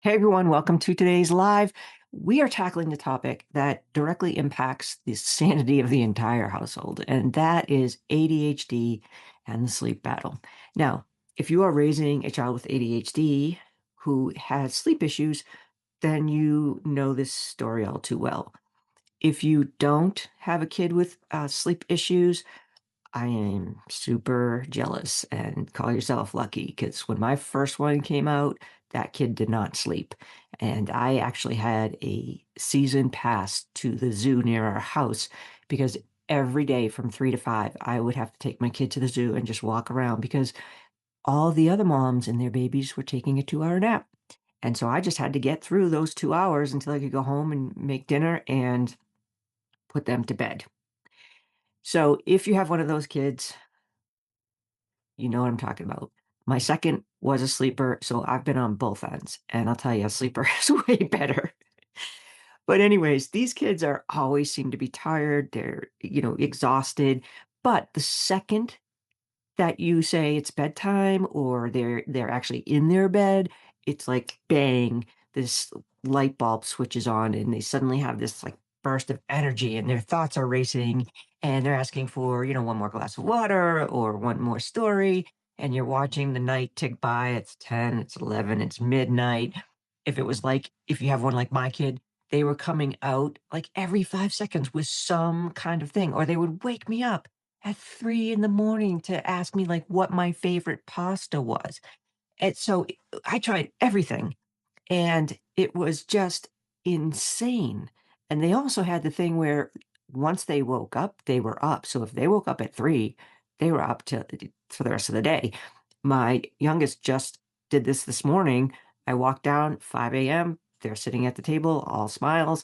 Hey everyone, welcome to today's live. We are tackling the topic that directly impacts the sanity of the entire household, and that is ADHD and the sleep battle. Now, if you are raising a child with ADHD who has sleep issues, then you know this story all too well. If you don't have a kid with sleep issues, I am super jealous and call yourself lucky because when my first one came out, that kid did not sleep. And I actually had a season pass to the zoo near our house because every day from 3 to 5, I would have to take my kid to the zoo and just walk around because all the other moms and their babies were taking a 2 hour nap. And so I just had to get through those 2 hours until I could go home and make dinner and put them to bed. So if you have one of those kids, you know what I'm talking about. My second was a sleeper, so I've been on both ends, and I'll tell you, a sleeper is way better. But anyways, these kids are always seem to be tired, they're, exhausted, but the second that you say it's bedtime or they're actually in their bed, it's like bang, this light bulb switches on and they suddenly have this like burst of energy and their thoughts are racing and they're asking for, one more glass of water or one more story. And you're watching the night tick by. It's 10, it's 11, it's midnight. If you have one like my kid, they were coming out like every 5 seconds with some kind of thing, or they would wake me up at 3 in the morning to ask me, like, what my favorite pasta was, and so, I tried everything, and it was just insane, and they also had the thing where once they woke up, they were up, so if they woke up at 3, they were up to for the rest of the day. My youngest just did this morning. I walked down 5 AM, they're sitting at the table, all smiles,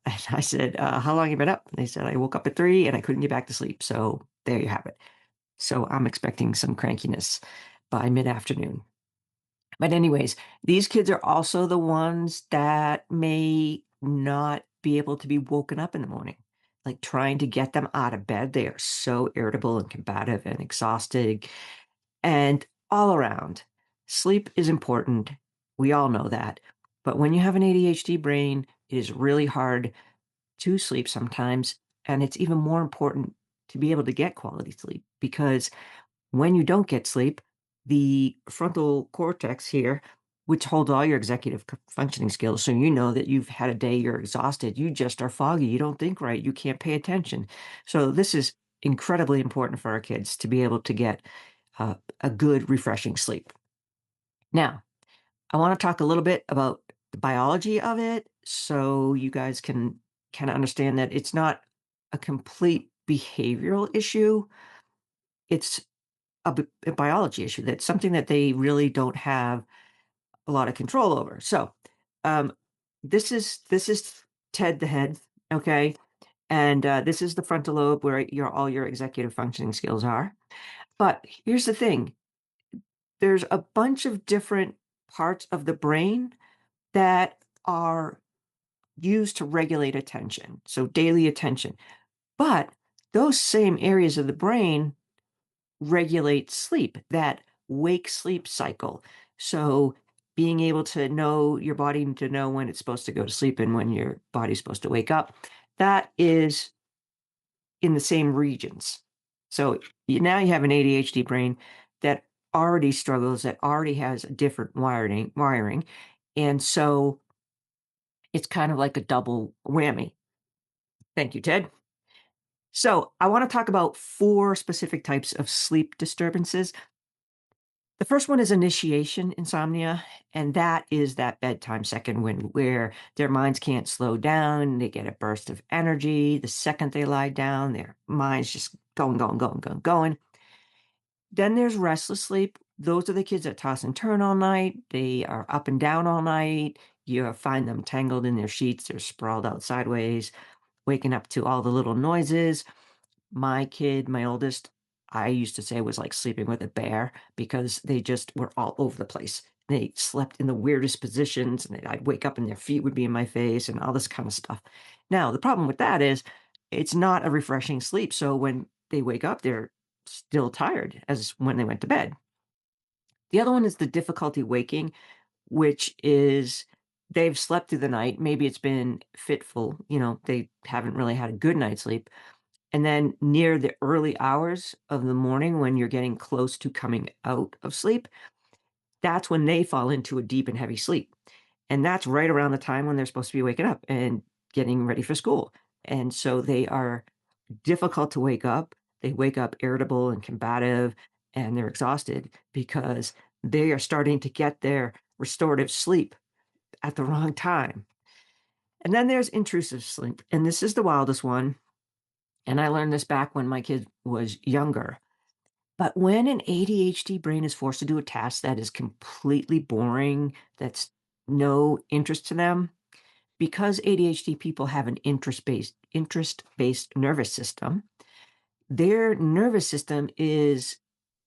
and I said, "How long you been up?" And they said, "I woke up at 3 and I couldn't get back to sleep." So, there you have it. So, I'm expecting some crankiness by mid-afternoon. But anyways, these kids are also the ones that may not be able to be woken up in the morning. Like, trying to get them out of bed, they are so irritable and combative and exhausted, and all around, sleep is important. We all know that. But when you have an ADHD brain, it is really hard to sleep sometimes, and it's even more important to be able to get quality sleep because when you don't get sleep, the frontal cortex here, which holds all your executive functioning skills, so you know that you've had a day, you're exhausted, you just are foggy, you don't think right, you can't pay attention. So this is incredibly important for our kids to be able to get a good, refreshing sleep. Now, I want to talk a little bit about the biology of it so you guys can kind of understand that it's not a complete behavioral issue. It's a biology issue. That's something that they really don't have a lot of control over. So, um, this is Ted the head, okay, and this is the frontal lobe where all your executive functioning skills are. But here's the thing: there's a bunch of different parts of the brain that are used to regulate attention, so daily attention. But those same areas of the brain regulate sleep, that wake sleep cycle. So being able to know your body to know when it's supposed to go to sleep and when your body's supposed to wake up, that is in the same regions. So now you have an ADHD brain that already struggles, that already has a different wiring. And so it's kind of like a double whammy. Thank you, Ted. So I want to talk about four specific types of sleep disturbances. The first one is initiation insomnia, and that is that bedtime second wind where their minds can't slow down. They get a burst of energy. The second they lie down, their minds just going, going, going, going, going. Then there's restless sleep. Those are the kids that toss and turn all night. They are up and down all night. You find them tangled in their sheets. They're sprawled out sideways, waking up to all the little noises. My kid, my oldest, I used to say was like sleeping with a bear because they just were all over the place. They slept in the weirdest positions, and I'd wake up and their feet would be in my face and all this kind of stuff. Now, the problem with that is it's not a refreshing sleep. So when they wake up, they're still tired as when they went to bed. The other one is the difficulty waking, which is they've slept through the night. Maybe it's been fitful, they haven't really had a good night's sleep. And then near the early hours of the morning when you're getting close to coming out of sleep, that's when they fall into a deep and heavy sleep. And that's right around the time when they're supposed to be waking up and getting ready for school. And so they are difficult to wake up. They wake up irritable and combative, and they're exhausted because they are starting to get their restorative sleep at the wrong time. And then there's intrusive sleep. And this is the wildest one. And I learned this back when my kid was younger. But when an ADHD brain is forced to do a task that is completely boring, that's no interest to them, because ADHD people have an interest-based nervous system, their nervous system is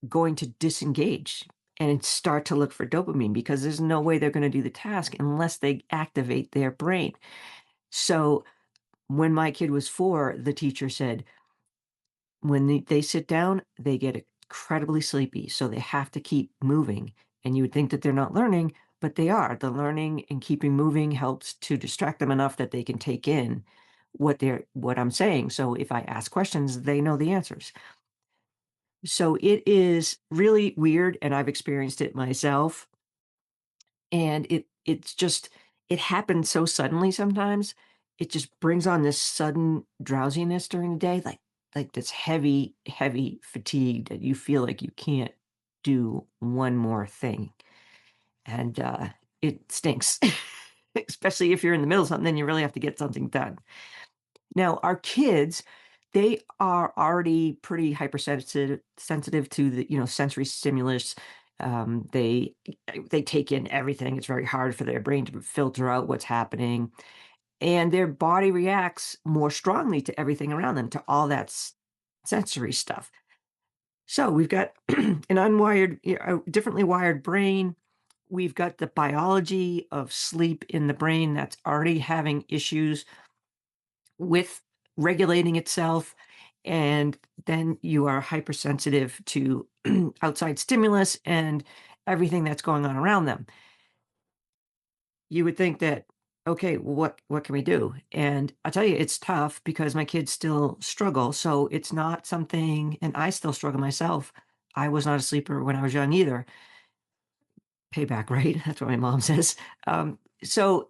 going to disengage and start to look for dopamine because there's no way they're going to do the task unless they activate their brain. So when my kid was 4, the teacher said, when they sit down, they get incredibly sleepy, so they have to keep moving, and you would think that they're not learning, but they are. The learning and keeping moving helps to distract them enough that they can take in what I'm saying, so if I ask questions, they know the answers. So it is really weird, and I've experienced it myself, and it's just it happens so suddenly sometimes. It just brings on this sudden drowsiness during the day, like this heavy, heavy fatigue that you feel like you can't do one more thing, and, it stinks, especially if you're in the middle of something, then you really have to get something done. Now, our kids, they are already pretty sensitive to the, sensory stimulus. They take in everything. It's very hard for their brain to filter out what's happening, and their body reacts more strongly to everything around them, to all that sensory stuff. So we've got an differently wired brain. We've got the biology of sleep in the brain that's already having issues with regulating itself. And then you are hypersensitive to outside stimulus and everything that's going on around them. You would think that, okay, well, what can we do? And I'll tell you, it's tough because my kids still struggle. So it's not something, and I still struggle myself. I was not a sleeper when I was young either. Payback, right? That's what my mom says. So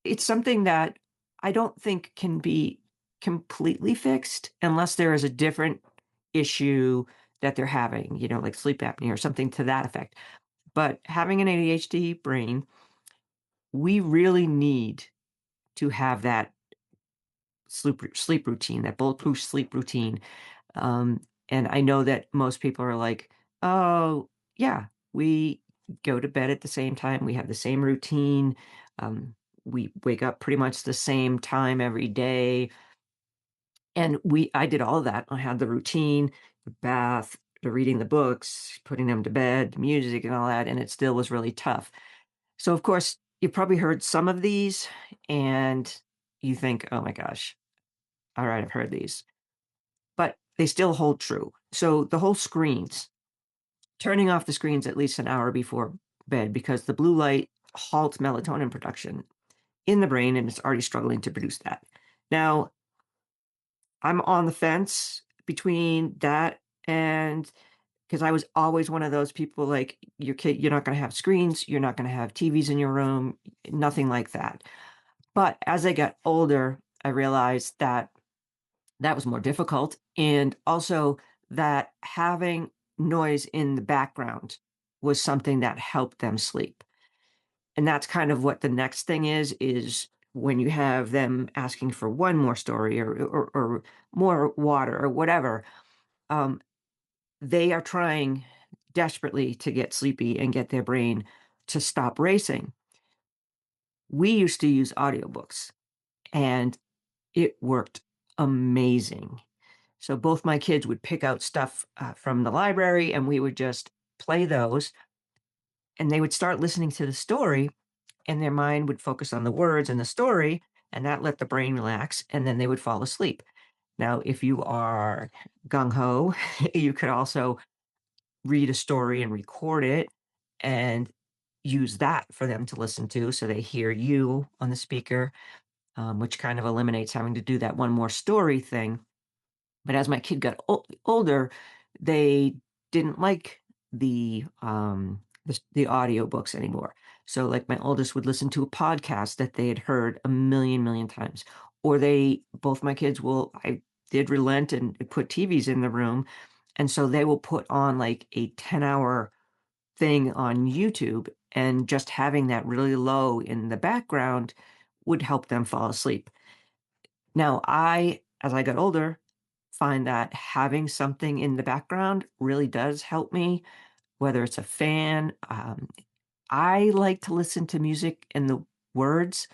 it's something that I don't think can be completely fixed unless there is a different issue that they're having, like sleep apnea or something to that effect. But having an ADHD brain, we really need to have that sleep routine, that bulletproof sleep routine. Um, and I know that most people are like, "Oh, yeah, we go to bed at the same time. We have the same routine. We wake up pretty much the same time every day." And I did all of that. I had the routine, the bath, the reading the books, putting them to bed, the music and all that, and it still was really tough. So, of course, you probably heard some of these and you think, "Oh my gosh, all right, I've heard these." But they still hold true. So the whole screens, turning off the screens at least an hour before bed because the blue light halts melatonin production in the brain and it's already struggling to produce that. Now, I'm on the fence between that and because I was always one of those people like your kid, you're not going to have screens, you're not going to have TVs in your room, nothing like that. But as I got older, I realized that that was more difficult, and also that having noise in the background was something that helped them sleep, and that's kind of what the next thing is when you have them asking for one more story or more water or whatever, um, they are trying desperately to get sleepy and get their brain to stop racing. We used to use audiobooks, and it worked amazing. So both my kids would pick out stuff from the library and we would just play those and they would start listening to the story and their mind would focus on the words and the story and that let the brain relax and then they would fall asleep. Now, if you are gung ho, you could also read a story and record it and use that for them to listen to, so they hear you on the speaker, which kind of eliminates having to do that one more story thing. But as my kid got older, they didn't like the audiobooks anymore. So, like, my oldest would listen to a podcast that they had heard a million times, or they both my kids will I did relent and put TVs in the room, and so they will put on, like, a 10-hour thing on YouTube, and just having that really low in the background would help them fall asleep. Now, as I got older, find that having something in the background really does help me, whether it's a fan. I like to listen to music and the words.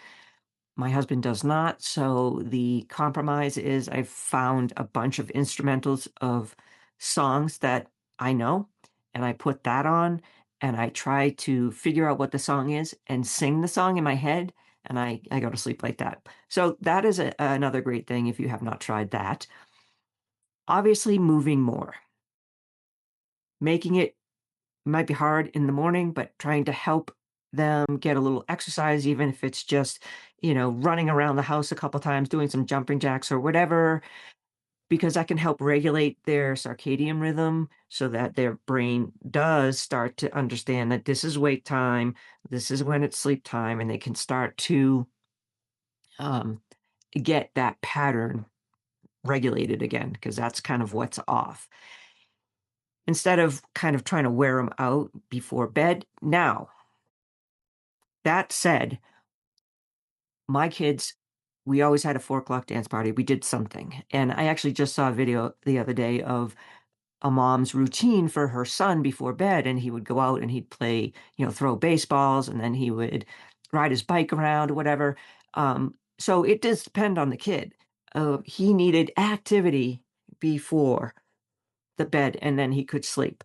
My husband does not. So the compromise is I've found a bunch of instrumentals of songs that I know, and I put that on, and I try to figure out what the song is and sing the song in my head, and I go to sleep like that. So that is another great thing if you have not tried that. Obviously, moving more, making it might be hard in the morning, but trying to help them get a little exercise, even if it's just, running around the house a couple times, doing some jumping jacks or whatever, because that can help regulate their circadian rhythm so that their brain does start to understand that this is wake time, this is when it's sleep time, and they can start to um, get that pattern regulated again, because that's kind of what's off. Instead of kind of trying to wear them out before bed. Now, that said, my kids, we always had a 4 o'clock dance party. We did something. And I actually just saw a video the other day of a mom's routine for her son before bed. And he would go out and he'd play, throw baseballs, and then he would ride his bike around or whatever. So it does depend on the kid. He needed activity before the bed, and then he could sleep.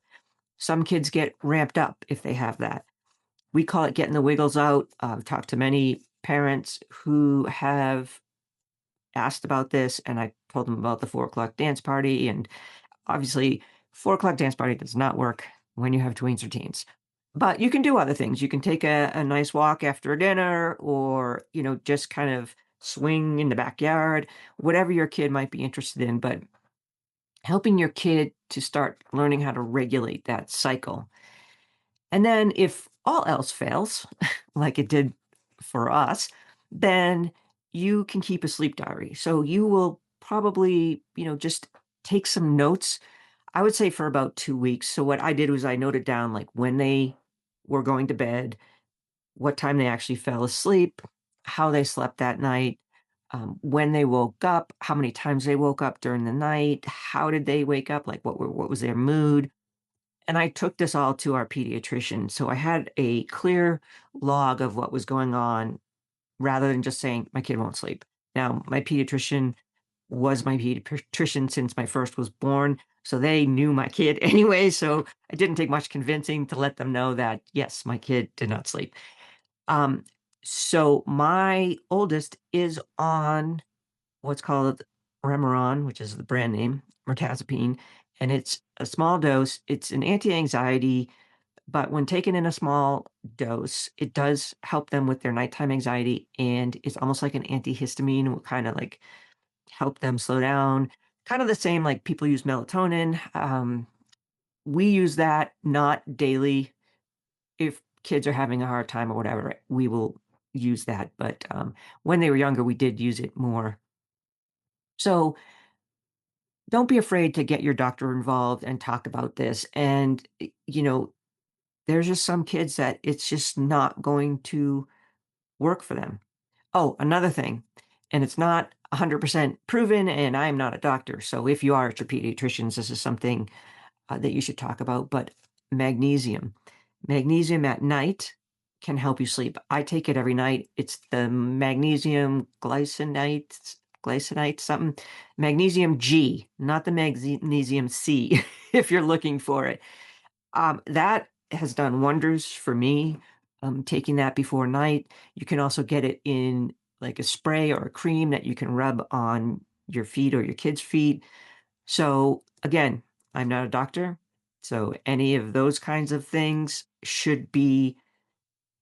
Some kids get ramped up if they have that. We call it getting the wiggles out. I've talked to many parents who have asked about this, and I told them about the 4 o'clock dance party. And obviously, 4 o'clock dance party does not work when you have tweens or teens. But you can do other things. You can take a nice walk after dinner, or, just kind of swing in the backyard, whatever your kid might be interested in. But helping your kid to start learning how to regulate that cycle. And then if all else fails, like it did for us, then you can keep a sleep diary. So you will probably, just take some notes. I would say for about 2 weeks. So what I did was I noted down like when they were going to bed, what time they actually fell asleep, how they slept that night, when they woke up, how many times they woke up during the night, how did they wake up, like what was their mood, and I took this all to our pediatrician. So I had a clear log of what was going on rather than just saying, my kid won't sleep. Now, my pediatrician was my pediatrician since my first was born. So they knew my kid anyway. So it didn't take much convincing to let them know that, yes, my kid did not sleep. Um, so my oldest is on what's called Remeron, which is the brand name, mirtazapine, and it's a small dose. It's an anti-anxiety, but when taken in a small dose, it does help them with their nighttime anxiety, and it's almost like an antihistamine. Will kind of like help them slow down. Kind of the same like people use melatonin. We use that not daily. If kids are having a hard time or whatever, we will use that. But when they were younger, we did use it more. So don't be afraid to get your doctor involved and talk about this. And, there's just some kids that it's just not going to work for them. Oh, another thing, and it's not 100% proven, and I'm not a doctor. So if you are at your pediatrician's, this is something that you should talk about. But magnesium. Magnesium at night can help you sleep. I take it every night. It's the magnesium glycinite, something. Magnesium G, not the magnesium C, if you're looking for it. That has done wonders for me. Taking that before night. You can also get it in like a spray or a cream that you can rub on your feet or your kids' feet. So again, I'm not a doctor, so any of those kinds of things should be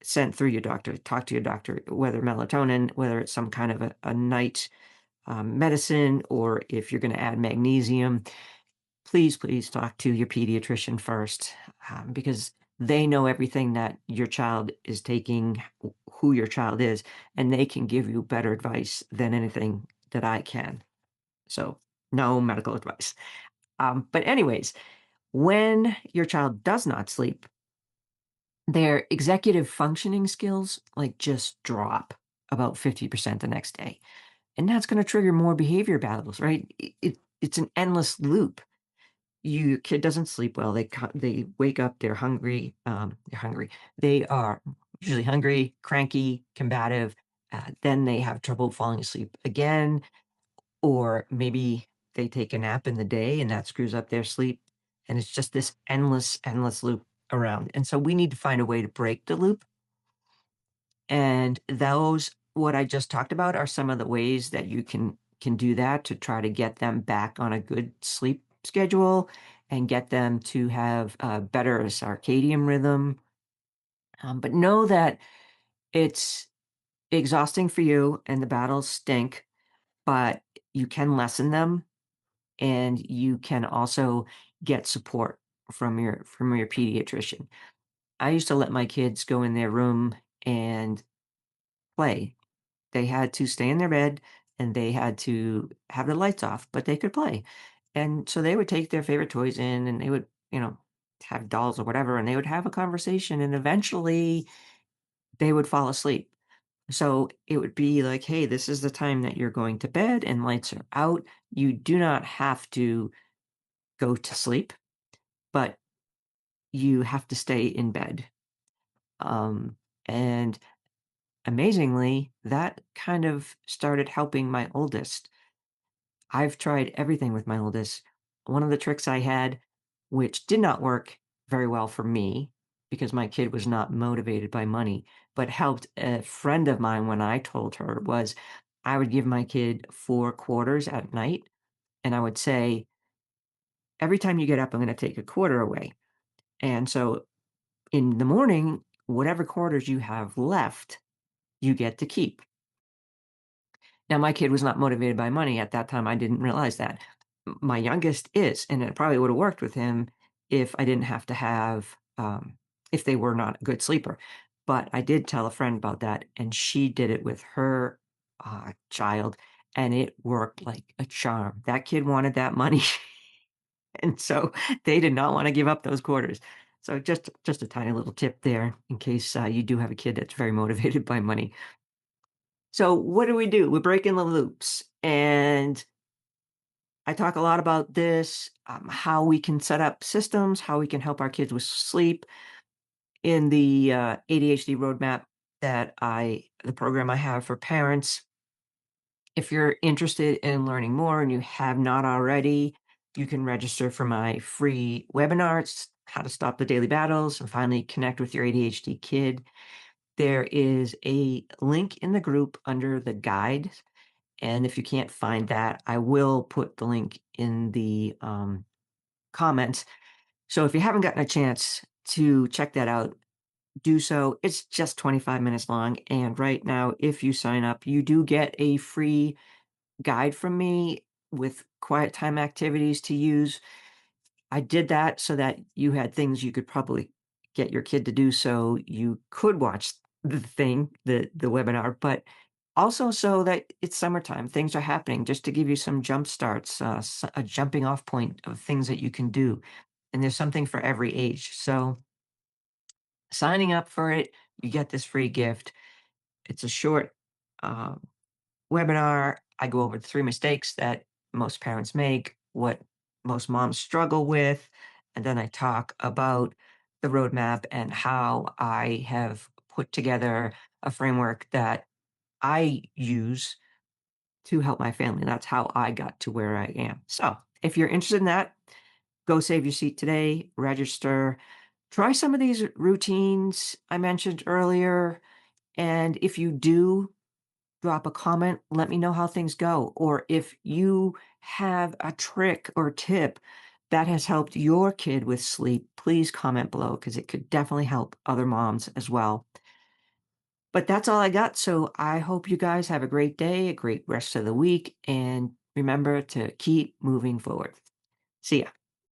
sent through your doctor. Talk to your doctor, whether melatonin, whether it's some kind of a night medicine, or if you're going to add magnesium. Please, please talk to your pediatrician first, because they know everything that your child is taking, who your child is, and they can give you better advice than anything that I can. So, no medical advice. But, anyways, when your child does not sleep, their executive functioning skills like just drop about 50% the next day. And that's going to trigger more behavior battles, right? It's an endless loop. Your kid doesn't sleep well. They wake up. They're hungry. They're hungry. They are usually hungry, cranky, combative. Then they have trouble falling asleep again, or maybe they take a nap in the day and that screws up their sleep. And it's just this endless, endless loop around. And so we need to find a way to break the loop. And those, what I just talked about, are some of the ways that you can do that to try to get them back on a good sleep schedule and get them to have a better circadian rhythm. But know that it's exhausting for you and the battles stink, but you can lessen them, and you can also get support from your pediatrician. I used to let my kids go in their room and play. They had to stay in their bed and they had to have the lights off, but they could play. And so they would take their favorite toys in and they would, have dolls or whatever, and they would have a conversation and eventually they would fall asleep. So it would be like, hey, this is the time that you're going to bed and lights are out. You do not have to go to sleep, but you have to stay in bed. And amazingly, that kind of started helping my oldest. I've tried everything with my oldest. One of the tricks I had, which did not work very well for me because my kid was not motivated by money, but helped a friend of mine when I told her, was I would give my kid 4 quarters at night. And I would say, every time you get up, I'm going to take a quarter away. And so in the morning, whatever quarters you have left, you get to keep. Now, my kid was not motivated by money at that time. I didn't realize that. My youngest is, and it probably would have worked with him if I didn't have to have, if they were not a good sleeper. But I did tell a friend about that, and she did it with her child, and it worked like a charm. That kid wanted that money, and so they did not want to give up those quarters. So just a tiny little tip there in case you do have a kid that's very motivated by money. So what do? We're breaking the loops, and I talk a lot about this, how we can set up systems, how we can help our kids with sleep in the ADHD roadmap the program I have for parents. If you're interested in learning more and you have not already, you can register for my free webinar. It's how to stop the daily battles and finally connect with your ADHD kid. There is a link in the group under the guide. And if you can't find that, I will put the link in the comments. So if you haven't gotten a chance to check that out, do so. It's just 25 minutes long. And right now, if you sign up, you do get a free guide from me with quiet time activities to use. I did that so that you had things you could probably get your kid to do so you could watch the webinar, but also so that it's summertime, things are happening, just to give you some jump starts, a jumping off point of things that you can do. And there's something for every age. So signing up for it, you get this free gift. It's a short um, webinar. I go over the 3 mistakes that most parents make, what most moms struggle with, and then I talk about the roadmap and how I have put together a framework that I use to help my family. That's how I got to where I am. So, if you're interested in that, go save your seat today, register, try some of these routines I mentioned earlier. And if you do, drop a comment, let me know how things go. Or if you have a trick or tip that has helped your kid with sleep, please comment below because it could definitely help other moms as well. But that's all I got. So I hope you guys have a great day, a great rest of the week, and remember to keep moving forward. See ya.